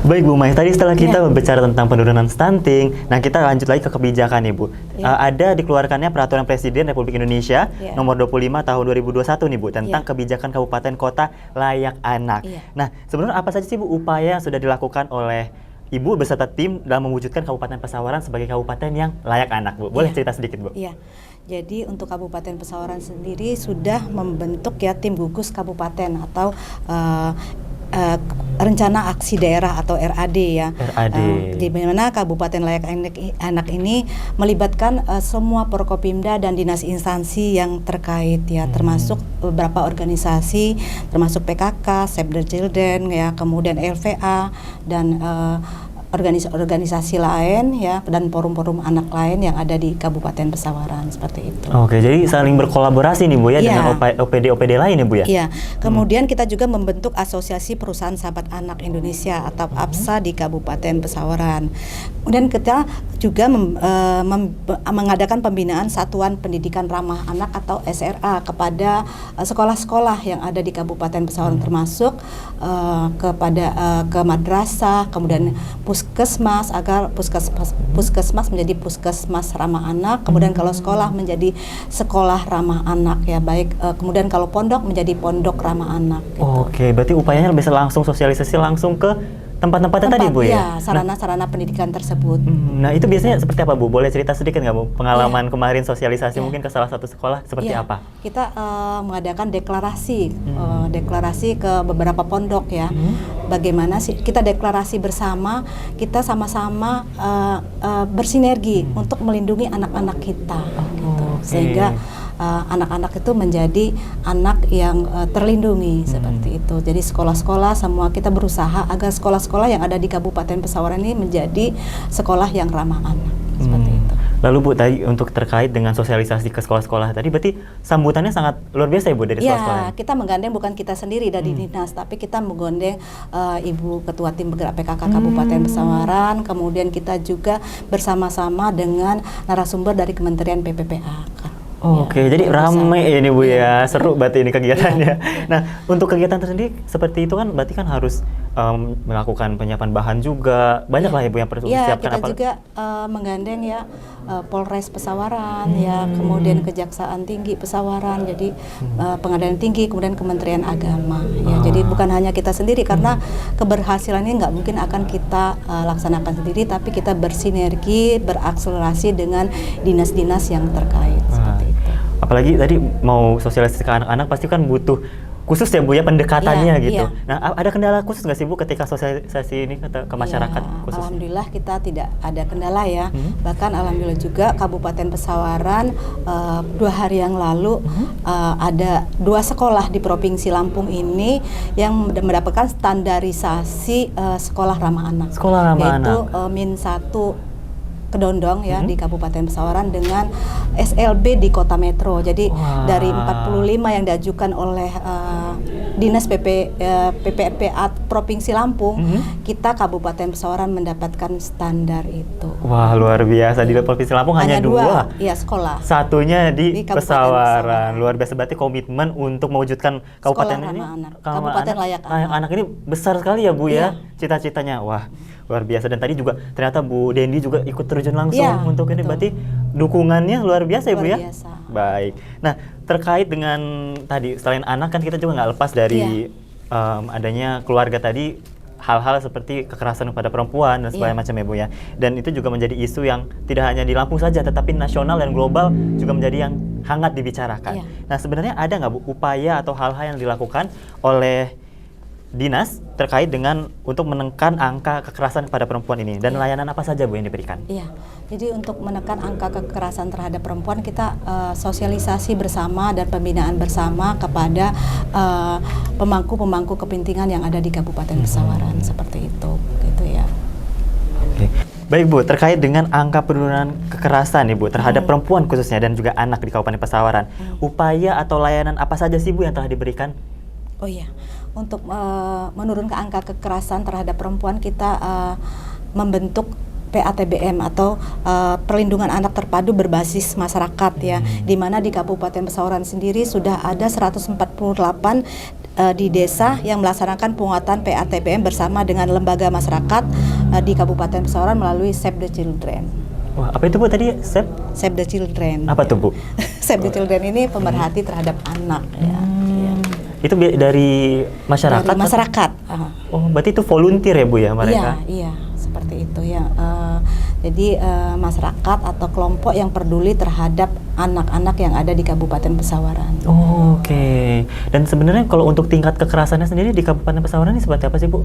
Baik Bu Mai, tadi setelah kita berbicara tentang penurunan stunting, nah kita lanjut lagi ke kebijakan nih Bu. Ada dikeluarkannya Peraturan Presiden Republik Indonesia nomor 25 tahun 2021 nih Bu, tentang kebijakan kabupaten kota layak anak. Nah, sebenarnya apa saja sih Bu upaya yang sudah dilakukan oleh Ibu beserta tim dalam mewujudkan Kabupaten Pesawaran sebagai kabupaten yang layak anak Bu? Boleh cerita sedikit Bu? Iya. Jadi untuk Kabupaten Pesawaran sendiri sudah membentuk ya tim gugus kabupaten atau rencana aksi daerah atau RAD ya. RAD. Di mana Kabupaten Layak Anak ini melibatkan semua Forkopimda dan dinas instansi yang terkait ya, termasuk beberapa organisasi, termasuk PKK, Save the Children ya, kemudian LVA dan organisasi lain ya, dan forum-forum anak lain yang ada di Kabupaten Pesawaran seperti itu. Oke, jadi saling berkolaborasi nih Bu ya, dengan OPD-OPD lain ya Bu ya? Iya, kemudian kita juga membentuk Asosiasi Perusahaan Sahabat Anak Indonesia atau APSA di Kabupaten Pesawaran. Kemudian kita juga mengadakan pembinaan Satuan Pendidikan Ramah Anak atau SRA kepada sekolah-sekolah yang ada di Kabupaten Pesawaran, termasuk ke madrasah, kemudian puskesmas, agar puskesmas menjadi puskesmas ramah anak, kemudian kalau sekolah menjadi sekolah ramah anak ya, baik kemudian kalau pondok menjadi pondok ramah anak gitu. Oke, berarti upayanya bisa langsung sosialisasi langsung ke tempat-tempatnya tadi Bu ya? Sarana-sarana pendidikan tersebut. Nah itu biasanya seperti apa Bu? Boleh cerita sedikit nggak Bu? Pengalaman kemarin sosialisasi mungkin ke salah satu sekolah seperti apa? Kita mengadakan deklarasi ke beberapa pondok ya. Bagaimana sih kita deklarasi bersama, kita sama-sama bersinergi untuk melindungi anak-anak kita gitu. Sehingga anak-anak itu menjadi anak yang terlindungi seperti itu. Jadi sekolah-sekolah semua kita berusaha agar sekolah-sekolah yang ada di Kabupaten Pesawaran ini menjadi sekolah yang ramah anak seperti itu. Lalu Bu, tadi untuk terkait dengan sosialisasi ke sekolah-sekolah tadi, berarti sambutannya sangat luar biasa ya Bu dari sekolah-sekolah? Ya, kita menggandeng bukan kita sendiri dari dinas, tapi kita menggandeng Ibu Ketua Tim Bergerak PKK Kabupaten Pesawaran, kemudian kita juga bersama-sama dengan narasumber dari Kementerian PPPA. Oke, jadi ramai ini Bu ya, seru berarti ini kegiatannya. Nah, untuk kegiatan tersendiri seperti itu kan berarti kan harus melakukan penyiapan bahan juga, banyak lah ya Bu yang perlu disiapkan. Kita juga menggandeng ya Polres Pesawaran ya, kemudian Kejaksaan Tinggi Pesawaran, jadi Pengadilan Tinggi, kemudian Kementerian Agama ya. Jadi bukan hanya kita sendiri, karena keberhasilannya nggak mungkin akan kita laksanakan sendiri, tapi kita bersinergi, berakselerasi dengan dinas-dinas yang terkait seperti itu. Apalagi tadi mau sosialisasi ke anak-anak pasti kan butuh khusus ya Bu ya pendekatannya gitu. Nah, ada kendala khusus nggak sih Bu ketika sosialisasi ini ke masyarakat khusus? Alhamdulillah kita tidak ada kendala ya. Bahkan alhamdulillah juga Kabupaten Pesawaran 2 hari yang lalu ada 2 sekolah di Provinsi Lampung ini yang mendapatkan standarisasi sekolah ramah anak. Sekolah ramah anak. Yaitu Min 1 Kedondong ya di Kabupaten Pesawaran dengan SLB di Kota Metro. Jadi dari 45 yang diajukan oleh Dinas PPRPA Provinsi Lampung, kita Kabupaten Pesawaran mendapatkan standar itu. Wah, luar biasa. Di Provinsi Lampung hanya 2 sekolah. Satunya di Pesawaran. Luar biasa, berarti komitmen untuk mewujudkan kabupaten ini. Kabupaten Layak Anak ini besar sekali ya Bu ya, cita-citanya. Wah, luar biasa. Dan tadi juga ternyata Bu Dendi juga ikut terjun langsung untuk ini, berarti dukungannya luar biasa ya Bu ya? Baik. Nah, terkait dengan tadi selain anak kan kita juga nggak lepas dari adanya keluarga tadi, hal-hal seperti kekerasan kepada perempuan dan segala macam ya Bu ya. Dan itu juga menjadi isu yang tidak hanya di Lampung saja, tetapi nasional dan global juga menjadi yang hangat dibicarakan. Nah, sebenarnya ada nggak Bu upaya atau hal-hal yang dilakukan oleh dinas terkait dengan untuk menekan angka kekerasan kepada perempuan ini, dan layanan apa saja Bu yang diberikan? Iya, jadi untuk menekan angka kekerasan terhadap perempuan kita sosialisasi bersama dan pembinaan bersama kepada pemangku-pemangku kepentingan yang ada di Kabupaten Pesawaran seperti itu, gitu ya. Oke. Baik Bu, terkait dengan angka penurunan kekerasan nih Bu terhadap perempuan khususnya dan juga anak di Kabupaten Pesawaran, upaya atau layanan apa saja sih Bu yang telah diberikan? Oh iya, untuk menurunkan angka kekerasan terhadap perempuan kita membentuk PATBM atau perlindungan anak terpadu berbasis masyarakat ya, di mana di Kabupaten Pesawaran sendiri sudah ada 148 di desa yang melaksanakan penguatan PATPM bersama dengan lembaga masyarakat di Kabupaten Pesawaran melalui Save the Children. Wah, apa itu Bu tadi? Save the Children. Apa tuh Bu? Save the Children ini pemerhati terhadap anak ya. Itu dari masyarakat? Dari masyarakat. Oh, berarti itu volunteer ya Bu ya mereka? Iya, seperti itu ya. Jadi masyarakat atau kelompok yang peduli terhadap anak-anak yang ada di Kabupaten Pesawaran. Oh, oke. Dan sebenarnya kalau untuk tingkat kekerasannya sendiri di Kabupaten Pesawaran ini seperti apa sih Bu?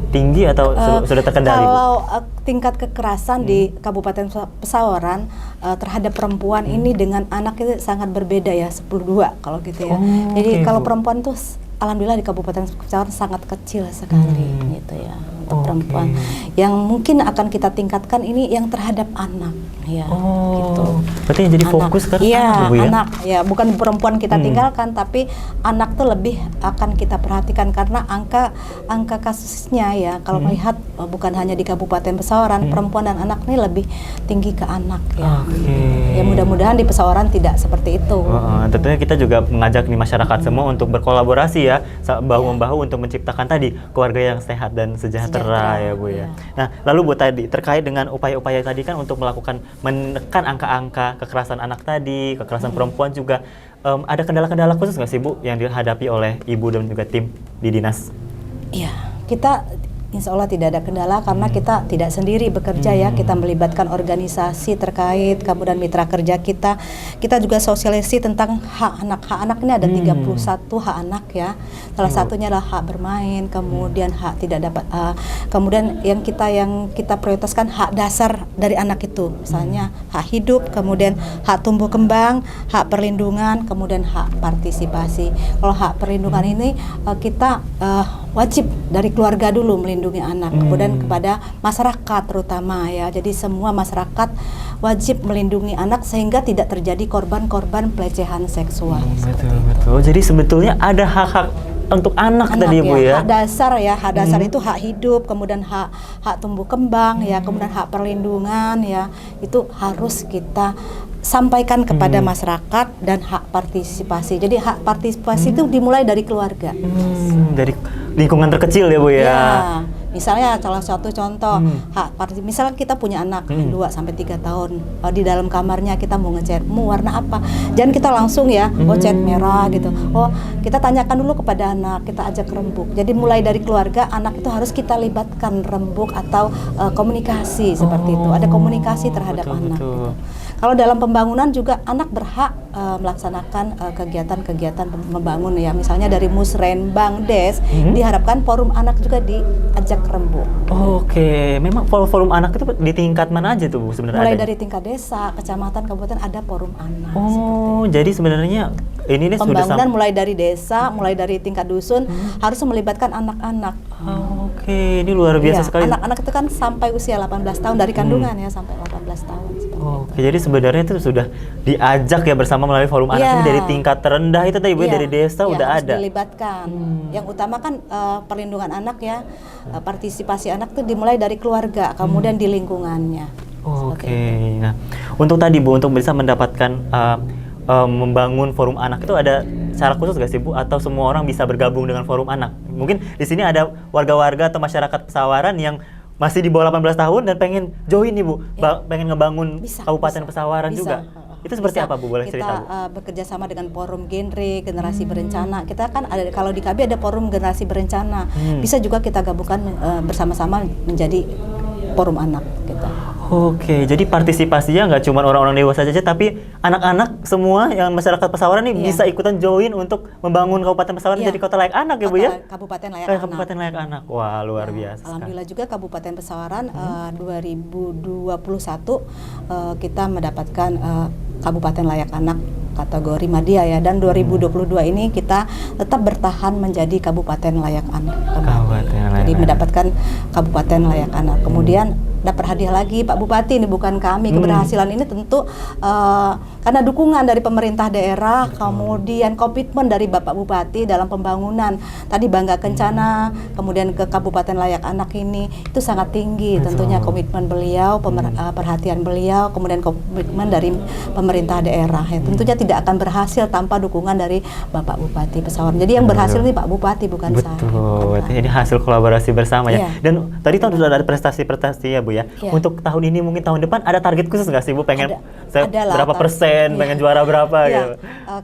Tinggi atau sudah terkendali? Kalau tingkat kekerasan di Kabupaten Pesawaran terhadap perempuan ini dengan anak itu sangat berbeda ya, 10-2 kalau gitu ya. Jadi kalau perempuan tuh alhamdulillah di Kabupaten Pesawaran sangat kecil sekali gitu ya. Untuk perempuan yang mungkin akan kita tingkatkan ini yang terhadap anak ya gitu. Berarti yang jadi fokus kan anak, Bu, ya? Anak ya, bukan perempuan kita tinggalkan tapi anak tuh lebih akan kita perhatikan karena angka kasusnya ya kalau melihat bukan hanya di Kabupaten Pesawaran, perempuan dan anak ini lebih tinggi ke anak ya. Ya mudah-mudahan di Pesawaran tidak seperti itu. Tentunya kita juga mengajak nih masyarakat semua untuk berkolaborasi ya, bahu-membahu untuk menciptakan tadi keluarga yang sehat dan sejahtera ya Bu ya. Nah, lalu Bu tadi terkait dengan upaya-upaya tadi kan untuk melakukan menekan angka-angka kekerasan anak tadi, kekerasan perempuan juga, ada kendala-kendala khusus nggak sih Bu yang dihadapi oleh Ibu dan juga tim di dinas? Iya, kita insya Allah tidak ada kendala karena kita tidak sendiri bekerja ya, kita melibatkan organisasi terkait, kemudian mitra kerja kita juga sosialisasi tentang hak anak ini ada 31 hak anak ya, salah satunya adalah hak bermain, kemudian hak tidak dapat, kemudian yang kita prioritaskan hak dasar dari anak itu, misalnya hak hidup, kemudian hak tumbuh kembang, hak perlindungan, kemudian hak partisipasi. Kalau hak perlindungan ini kita wajib dari keluarga dulu melindungi anak, kemudian kepada masyarakat terutama ya. Jadi semua masyarakat wajib melindungi anak sehingga tidak terjadi korban-korban pelecehan seksual. Betul. Jadi sebetulnya ada hak-hak untuk anak tadi Bu ya. Hak dasar ya, hak dasar itu hak hidup, kemudian hak tumbuh kembang ya, kemudian hak perlindungan ya. Itu harus kita sampaikan kepada masyarakat dan hak partisipasi. Jadi hak partisipasi itu dimulai dari keluarga. Dari lingkungan terkecil ya Bu ya. Ya, misalnya salah satu contoh hak partisipasi. Misalnya kita punya anak 2-3 tahun, di dalam kamarnya kita mau ngecat, mau warna apa? Jangan kita langsung ya, cat merah gitu. Kita tanyakan dulu kepada anak, kita ajak rembuk. Jadi mulai dari keluarga, anak itu harus kita libatkan rembuk atau komunikasi seperti itu. Ada komunikasi terhadap anak. Gitu. Kalau dalam pembangunan juga anak berhak melaksanakan kegiatan-kegiatan membangun ya, misalnya dari Musrenbang Des diharapkan forum anak juga diajak rembuk. Oke, memang forum anak itu di tingkat mana aja tuh Bu sebenarnya? Mulai dari tingkat desa, kecamatan, kabupaten ada forum anak. Jadi sebenarnya ini pembangunan mulai dari desa, mulai dari tingkat dusun harus melibatkan anak-anak. Oke, ini luar biasa sekali. Anak-anak itu kan sampai usia 18 tahun dari kandungan ya, sampai 18 tahun. Oke, jadi sebenarnya itu sudah diajak ya bersama melalui forum anak ini dari tingkat terendah itu tadi Bu, dari desa udah ada. Dilibatkan. Yang utama kan perlindungan anak ya, partisipasi anak itu dimulai dari keluarga, kemudian di lingkungannya. Oke. Nah, untuk tadi Bu, untuk bisa mendapatkan membangun forum anak itu ada syarat khusus gak sih Bu? Atau semua orang bisa bergabung dengan forum anak? Mungkin di sini ada warga-warga atau masyarakat Pesawaran yang masih di bawah 18 tahun dan pengen join nih Bu, pengen ngebangun Kabupaten Pesawaran juga. Itu seperti apa Bu? Boleh cerita Bu? Kita bekerja sama dengan forum generasi berencana. Kita kan ada, kalau di KB ada forum generasi berencana. Bisa juga kita gabungkan bersama-sama menjadi forum anak gitu. Oke, jadi partisipasinya nggak cuma orang-orang dewasa saja, tapi anak-anak semua yang masyarakat Pesawaran nih bisa ikutan join untuk membangun Kabupaten Pesawaran jadi kota layak anak ya Bu ya? Kabupaten layak anak. Kabupaten layak anak. Wah, luar biasa. Alhamdulillah juga Kabupaten Pesawaran 2021 kita mendapatkan Kabupaten layak anak kategori Madya ya, dan 2022 ini kita tetap bertahan menjadi Kabupaten layak anak. Jadi mendapatkan Kabupaten layak anak. Kemudian dapat hadiah lagi Pak Bupati, ini bukan kami. Keberhasilan ini tentu karena dukungan dari pemerintah daerah, kemudian komitmen dari Bapak Bupati dalam pembangunan tadi Bangga Kencana, kemudian ke Kabupaten Layak Anak ini itu sangat tinggi. Tentunya komitmen beliau, perhatian beliau, kemudian komitmen dari pemerintah daerah. Ya, tentunya tidak akan berhasil tanpa dukungan dari Bapak Bupati Pesawaran. Jadi yang berhasil ini Pak Bupati, bukan saya. Betul. Ini hasil kolaborasi bersama ya. Dan tadi tahun sudah ada prestasi-prestasi ya Bu ya. Untuk tahun ini mungkin tahun depan ada target khusus nggak sih Bu? Pengen berapa persen, pengen juara berapa gitu?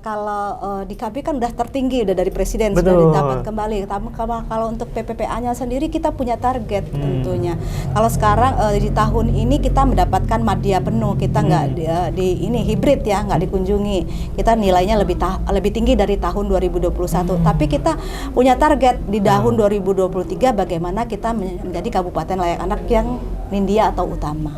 Kalau di KB kan udah tertinggi, udah dari Presiden sudah didapat kembali. Kalau untuk PPPA-nya sendiri kita punya target tentunya. Kalau sekarang di tahun ini kita mendapatkan madya penuh, kita nggak di ini hibrid ya, nggak dikunjungi. Kita nilainya lebih tinggi dari tahun 2021. Tapi kita punya target di tahun 2023 bagaimana kita menjadi Kabupaten Layak Anak yang Nindya atau utama.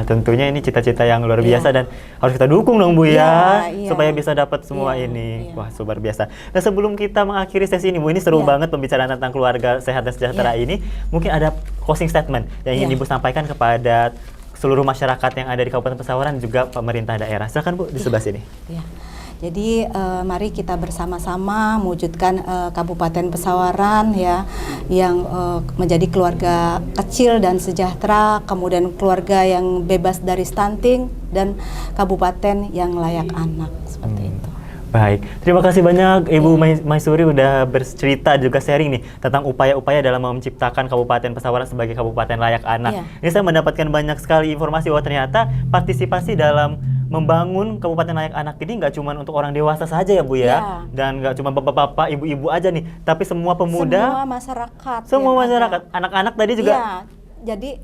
Tentunya ini cita-cita yang luar biasa dan harus kita dukung dong Bu ya, supaya bisa dapat semua ini. Wah, luar biasa. Nah, sebelum kita mengakhiri sesi ini Bu, ini seru banget pembicaraan tentang keluarga sehat dan sejahtera ini. Mungkin ada closing statement yang ingin Ibu sampaikan kepada seluruh masyarakat yang ada di Kabupaten Pesawaran juga pemerintah daerah. Silakan Bu di sebelah sini. Jadi mari kita bersama-sama mewujudkan Kabupaten Pesawaran ya, yang menjadi keluarga kecil dan sejahtera, kemudian keluarga yang bebas dari stunting dan kabupaten yang layak anak, seperti itu. Baik, terima kasih banyak Ibu Maisuri udah bercerita juga sharing nih tentang upaya-upaya dalam menciptakan Kabupaten Pesawaran sebagai Kabupaten Layak Anak. Ini saya mendapatkan banyak sekali informasi bahwa ternyata partisipasi dalam membangun Kabupaten Layak Anak ini nggak cuma untuk orang dewasa saja ya Bu ya, dan nggak cuma bapak-bapak, ibu-ibu aja nih, tapi semua pemuda, semua masyarakat, anak-anak tadi juga. Jadi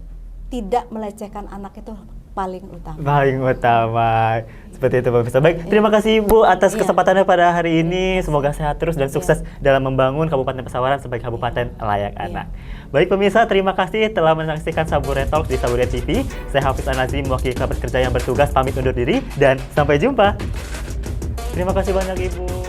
tidak melecehkan anak itu paling utama. Paling utama. Seperti itu Pak. Baik, terima kasih Bu atas kesempatannya pada hari ini. Semoga sehat terus dan sukses dalam membangun Kabupaten Pesawaran sebagai Kabupaten Layak Anak. Baik pemirsa, terima kasih telah menyaksikan Sabure Talk di Sabure TV. Saya Hafiz An-Nazim, mewakili kerabat kerja yang bertugas, pamit undur diri dan sampai jumpa. Terima kasih banyak Ibu.